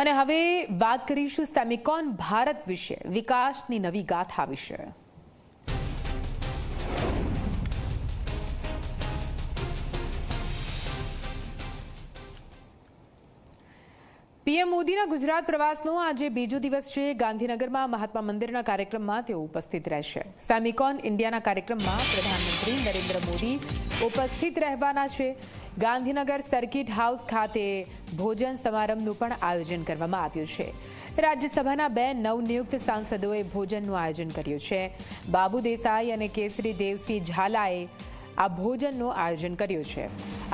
અને હવે વાત કરીશું સેમિકોન ભારત વિશે, વિકાસની નવી ગાથા વિશે। પીએમ મોદીના ગુજરાત પ્રવાસનો આજે બીજો દિવસ છે। ગાંધીનગરમાં મહાત્મા મંદિરના કાર્યક્રમમાં તેઓ ઉપસ્થિત રહેશે। સેમિકોન ઇન્ડિયાના કાર્યક્રમમાં પ્રધાનમંત્રી નરેન્દ્ર મોદી ઉપસ્થિત રહેવાના છે। ગાંધીનગર સર્કિટ હાઉસ ખાતે ભોજન સમારંભનું પણ આયોજન કરવામાં આવ્યું છે। રાજ્યસભાના 2 નવનિયુક્ત સાંસદોએ ભોજનનું આયોજન કર્યું છે। બાબુ દેસાઈ અને કેસરી દેવસિંહ ઝાલાએ આ ભોજનનું આયોજન કર્યું છે।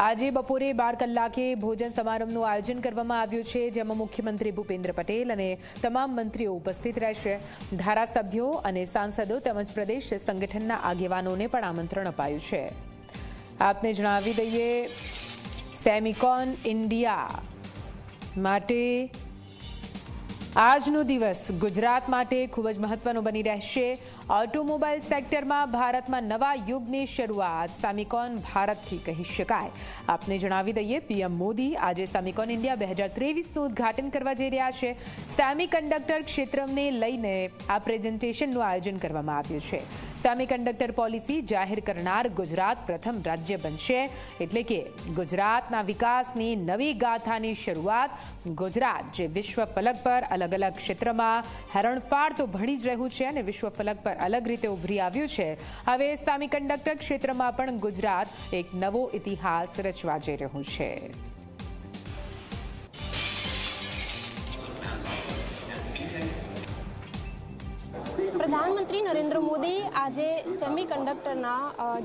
આજે બપોરે 12 કલાકે ભોજન સમારંભનું આયોજન કરવામાં આવ્યું છે, જેમાં મુખ્યમંત્રી ભૂપેન્દ્ર પટેલ અને તમામ મંત્રીઓ ઉપસ્થિત રહેશે। ધારાસભ્યો અને સાંસદો તેમજ પ્રદેશ સંગઠનના આગેવાનોને પણ આમંત્રણ અપાયું છે। આપને જણાવી દઈએ, સેમિકોન ઇન્ડિયા માટે આજનો દિવસ ગુજરાત માટે ખૂબ જ મહત્વનો બની રહેશે। ઓટોમોબાઈલ સેક્ટરમાં ભારતમાં નવા યુગની શરૂઆત સેમિકોન ભારતથી કહી શકાય। આપને જણાવી દઈએ, પીએમ મોદી આજે સેમિકોન ઇન્ડિયા 2023નું ઉદ્ઘાટન કરવા જઈ રહ્યા છે। સેમિકન્ડક્ટર ક્ષેત્રને લઈને આ પ્રેઝન્ટેશનનું આયોજન કરવામાં આવ્યું છે। સેમિકન્ડક્ટર પોલિસી જાહેર કરનાર ગુજરાત પ્રથમ રાજ્ય બનશે, એટલે કે ગુજરાતના વિકાસની નવી ગાથાની શરૂઆત। ગુજરાત જે વિશ્વ ફલક પર અલગ અલગ ક્ષેત્રમાં હરણફાળ તો ભણી જ રહ્યું છે અને વિશ્વ ફલક પર અલગ રીતે ઉભરી આવ્યું છે, હવે સેમિકન્ડક્ટર ક્ષેત્રમાં પણ ગુજરાત એક નવો ઇતિહાસ રચવા જઈ રહ્યું છે। પ્રધાનમંત્રી નરેન્દ્ર મોદી આજે સેમિકન્ડક્ટરના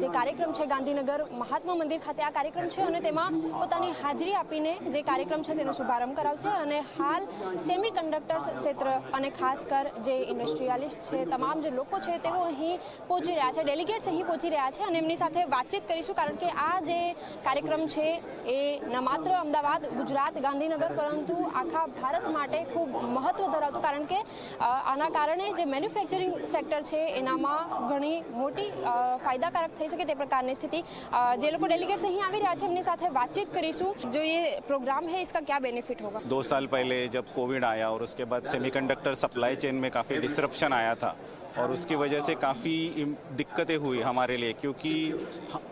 જે કાર્યક્રમ છે ગાંધીનગર મહાત્મા મંદિર ખાતે આ કાર્યક્રમ છે અને તેમાં પોતાની હાજરી આપીને જે કાર્યક્રમ છે તેનો શુભારંભ કરાવશે। અને હાલ સેમિકન્ડક્ટર ક્ષેત્ર અને ખાસ કર જે ઇન્ડસ્ટ્રીયાલિસ્ટ છે, તમામ જે લોકો છે તેઓ અહીં પહોંચી રહ્યા છે, ડેલિગેટ્સ અહીં પહોંચી રહ્યા છે અને એમની સાથે વાતચીત કરીશું, કારણ કે આ જે કાર્યક્રમ છે એ ન માત્ર અમદાવાદ, ગુજરાત, ગાંધીનગર પરંતુ આખા ભારત માટે ખૂબ મહત્વ ધરાવતું, કારણ કે આના કારણે જે મેન્યુફેક્ચરિંગ સેક્ટર છે એનામાં ઘણી મોટી ફાયદાકારક થઈ શકે તે પ્રકારની સ્થિતિ। જે લોકો डेलीगेट्स અહીં આવી રહ્યા છે એમની સાથે बातचीत કરીશું। जो ये प्रोग्राम है इसका क्या बेनिफिट होगा? 2 साल पहले जब कोविड आया और उसके बाद सेमीकंडक्टर सप्लाई चेन में काफ़ी डिसरप्शन आया था और उसकी वजह से काफ़ी दिक्कतें हुई हमारे लिए, क्योंकि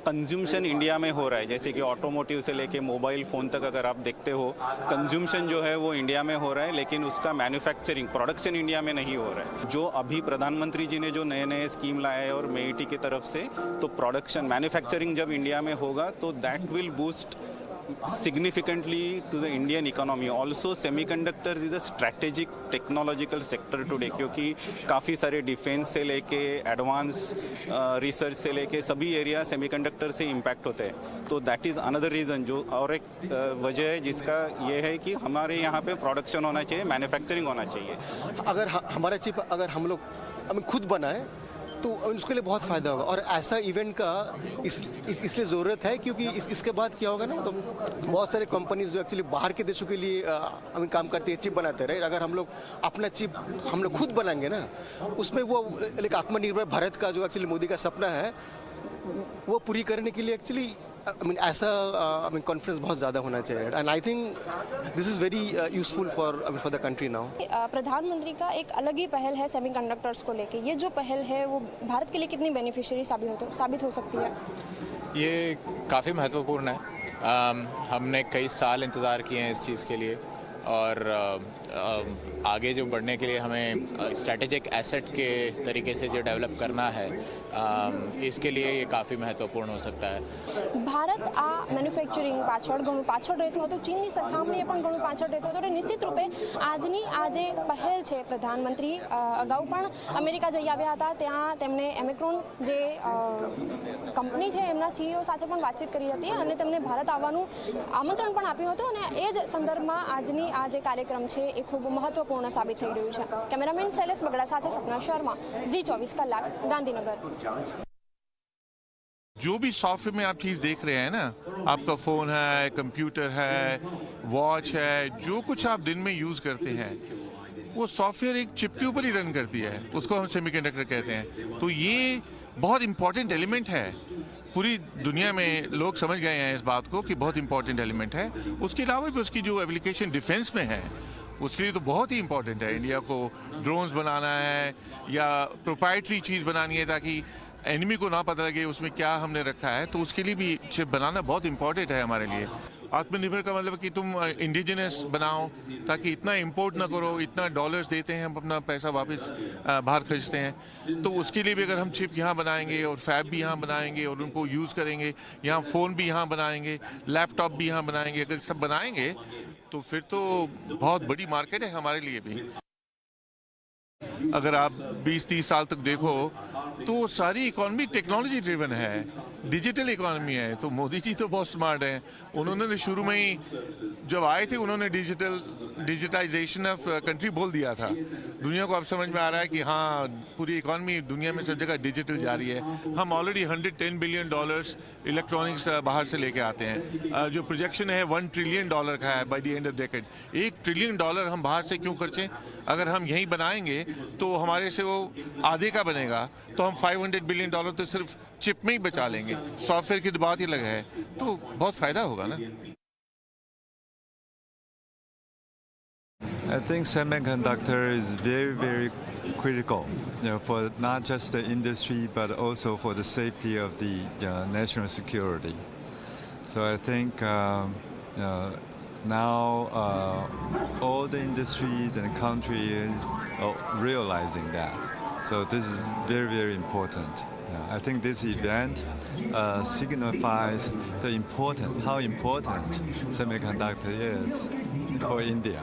कंज्यूमशन इंडिया में हो रहा है। जैसे कि ऑटोमोटिव से लेके मोबाइल फ़ोन तक अगर आप देखते हो, कंज्यूमशन जो है वो इंडिया में हो रहा है, लेकिन उसका मैन्युफैक्चरिंग प्रोडक्शन इंडिया में नहीं हो रहा है। जो अभी प्रधानमंत्री जी ने जो नए नए स्कीम लाए हैं और मेईटी की तरफ से, तो प्रोडक्शन मैन्युफैक्चरिंग जब इंडिया में होगा तो that will boost significantly to the Indian economy. Also semiconductors is a strategic technological sector today, क्योंकि काफ़ी सारे डिफेंस से लेके एडवांस रिसर्च से लेके सभी एरिया सेमीकंडक्टर से इम्पैक्ट होते हैं। तो दैट इज़ अनदर रीज़न जो और एक वजह है जिसका ये है कि हमारे यहाँ पे प्रोडक्शन होना चाहिए, मैन्युफैक्चरिंग होना चाहिए। अगर हमारा चिप अगर हम लोग खुद बनाए तो उसके लिए बहुत फ़ायदा होगा, और ऐसा इवेंट का इसलिए ज़रूरत है क्योंकि इसके बाद क्या होगा ना, तो बहुत सारे कंपनीज जो एक्चुअली बाहर के देशों के लिए काम करती है, चिप बनाते हैं। अगर हम लोग अपना चिप हम लोग खुद बनाएंगे ना, उसमें वो एक आत्मनिर्भर भारत का जो एक्चुअली मोदी का सपना है वो पूरी करने के लिए एक्चुअली ऐसा कॉन्फ्रेंस बहुत ज़्यादा होना चाहिए। And I think this is very useful for the country now. प्रधानमंत्री का एक अलग ही पहल है सेमीकंडक्टर्स को लेके, ये जो पहल है वो भारत के लिए कितनी बेनिफिशियरी साबित हो सकती है? ये काफ़ी महत्वपूर्ण है। हमने कई साल इंतज़ार किए हैं इस चीज़ के लिए, और आगे जो बढ़ने के लिए हमें स्ट्रैटेजिक एसेट के तरीके से जो डेवलप करना है, इसके लिए ये काफ़ी महत्वपूर्ण हो सकता है। भारत आ मैन्युफेक्चरिंग पाछળ ઘણું પાછળ રહેતું હતું, ચીનની સરખામણીએ પણ ઘણું પાછળ રહેતું હતું, અને નિશ્ચિત રૂપે આજની આ જે પહેલ છે, પ્રધાનમંત્રી અગાઉ પણ અમેરિકા જઈ આવ્યા હતા, ત્યાં તેમણે એમેક્રોન જે કંપની છે એમના સીઈઓ સાથે પણ વાતચીત કરી હતી અને તેમને ભારત આવવાનું આમંત્રણ પણ આપ્યું હતું, અને એ જ સંદર્ભમાં આજની આ જે કાર્યક્રમ છે એ ખૂબ મહત્વપૂર્ણ સાબિત થઈ રહ્યું છે। કેમેરામેન શૈલેષ બગડા સાથે સપના શર્મા, जी24 કલાક, गांधीनगर। जो भी सॉफ्टवेयर में आप चीज़ देख रहे हैं ना, आपका फ़ोन है, कंप्यूटर है, वॉच है, जो कुछ आप दिन में यूज़ करते हैं वो सॉफ्टवेयर एक चिप के ऊपर ही रन करती है, उसको हम सेमीकंडक्टर कहते हैं। तो ये बहुत इम्पॉर्टेंट एलिमेंट है, पूरी दुनिया में लोग समझ गए हैं इस बात को कि बहुत इम्पॉर्टेंट एलिमेंट है। उसके अलावा भी उसकी जो एप्लीकेशन डिफेंस में है उसके लिए तो बहुत ही इंपॉर्टेंट है इंडिया को ड्रोन्स बनाना है या प्रोप्राइटरी चीज़ बनानी है ताकि एनिमी को ना पता लगे उसमें क्या हमने रखा है, तो उसके लिए भी चिप बनाना बहुत इंपॉर्टेंट है हमारे लिए। आत्मनिर्भर का मतलब कि तुम इंडिजिनस बनाओ ताकि इतना इंपोर्ट ना करो, इतना डॉलर्स देते हैं हम अपना पैसा वापस बाहर खर्चते हैं, तो उसके लिए भी अगर हम चिप यहाँ बनाएंगे और फैब भी यहाँ बनाएंगे और उनको यूज़ करेंगे, यहाँ फ़ोन भी यहाँ बनाएंगे, लैपटॉप भी यहाँ बनाएंगे, अगर सब बनाएंगे तो फिर तो बहुत बड़ी मार्केट है हमारे लिए भी। अगर आप 20-30 साल तक देखो तो सारी इकोनॉमी टेक्नोलॉजी ड्रिवन है, डिजिटल इकोनॉमी है। तो मोदी जी तो बहुत स्मार्ट हैं, उन्होंने शुरू में ही जब आए थे उन्होंने डिजिटाइजेशन ऑफ कंट्री बोल दिया था। दुनिया को अब समझ में आ रहा है कि हाँ पूरी इकोनॉमी दुनिया में सब जगह डिजिटल जा रही है। हम ऑलरेडी $110 बिलियन इलेक्ट्रॉनिक्स बाहर से लेके आते हैं। जो प्रोजेक्शन है $1 ट्रिलियन का है by the end of decade. $1 trillion हम बाहर से क्यों खर्चें? अगर हम यहीं बनाएंगे तो हमारे से वो आधे का बनेगा, तो हम $500 बिलियन तो सिर्फ चिप में ही बचा लेंगे। सॉफ्टवेयर की तो बात ही अलग है, तो बहुत फायदा होगा ना। I think semiconductor is very, very critical, for not just the industry but also for the safety of the national security. So I think now all the industries and countries are realizing that. So this is very, very important. I think this event signifies how important semiconductor is for India.